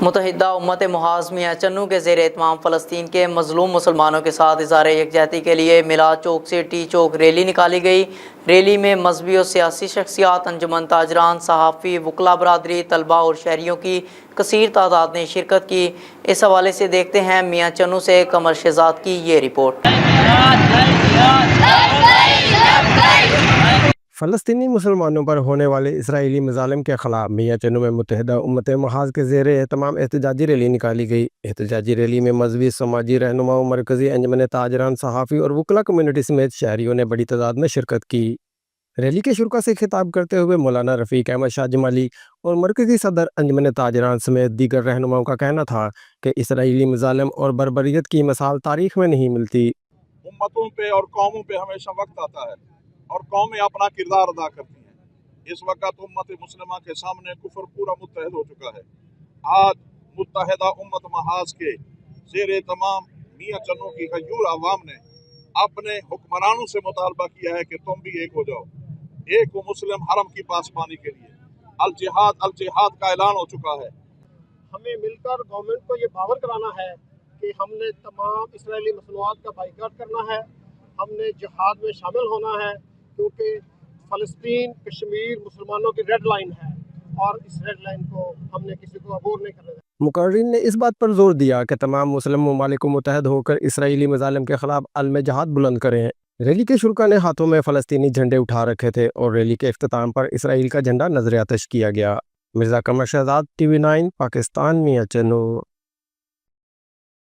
متحدہ امت محاذ میاں چنو کے زیر اہتمام فلسطین کے مظلوم مسلمانوں کے ساتھ اظہار یکجہتی کے لیے میلاد چوک سے ٹی چوک ریلی نکالی گئی۔ ریلی میں مذہبی اور سیاسی شخصیات، انجمن تاجران، صحافی، وکلاء برادری، طلباء اور شہریوں کی کثیر تعداد نے شرکت کی۔ اس حوالے سے دیکھتے ہیں میاں چنو سے قمر شہزاد کی یہ رپورٹ۔ فلسطینی مسلمانوں پر ہونے والے اسرائیلی مظالم کے خلاف میاں چنو میں متحدہ امت محاذ کے زیر اہتمام احتجاجی ریلی نکالی گئی۔ احتجاجی ریلی میں مذہبی، سماجی رہنماؤں، مرکزی انجمن تاجران، صحافی اور وکلاء کمیونٹی سمیت شہریوں نے بڑی تعداد میں شرکت کی۔ ریلی کے شرکاء سے خطاب کرتے ہوئے مولانا رفیق احمد شاہ جمالی اور مرکزی صدر انجمن تاجران سمیت دیگر رہنماؤں کا کہنا تھا کہ اسرائیلی مظالم اور بربریت کی مثال تاریخ میں نہیں ملتی۔ امتوں پہ اور قوموں پہ ہمیشہ وقت آتا ہے اور قومیں اپنا کردار ادا کرتی ہیں۔ اس وقت امت مسلمہ کے سامنے کفر پورا متحد ہو چکا ہے۔ آج متحدہ امت محاذ کے زیر اہتمام میاں چنو کی غیور عوام نے اپنے حکمرانوں سے مطالبہ کیا ہے کہ تم بھی ایک ہو جاؤ، ایک ہو مسلم حرم کی پاسبانی کے لیے۔ الجہاد کا اعلان ہو چکا ہے۔ ہمیں مل کر گورنمنٹ کو یہ باور کرانا ہے کہ ہم نے تمام اسرائیلی مصنوعات کا بائیکاٹ کرنا ہے، ہم نے جہاد میں شامل ہونا ہے، کیونکہ فلسطین کشمیر مسلمانوں کی ریڈ لائن ہے اور اس ریڈ لائن کو ہم نے کسی کو عبور نہیں کرنے دینا۔ مقررین نے اس بات پر زور دیا کہ تمام مسلم ممالک کو متحد ہو کر اسرائیلی مظالم کے خلاف علم جہاد بلند کریں۔ ریلی کے شرکاء نے ہاتھوں میں فلسطینی جھنڈے اٹھا رکھے تھے اور ریلی کے اختتام پر اسرائیل کا جھنڈا نظر آتش کیا گیا۔ مرزا قمر شہزاد، ٹی وی 9 پاکستان، میاں چنو۔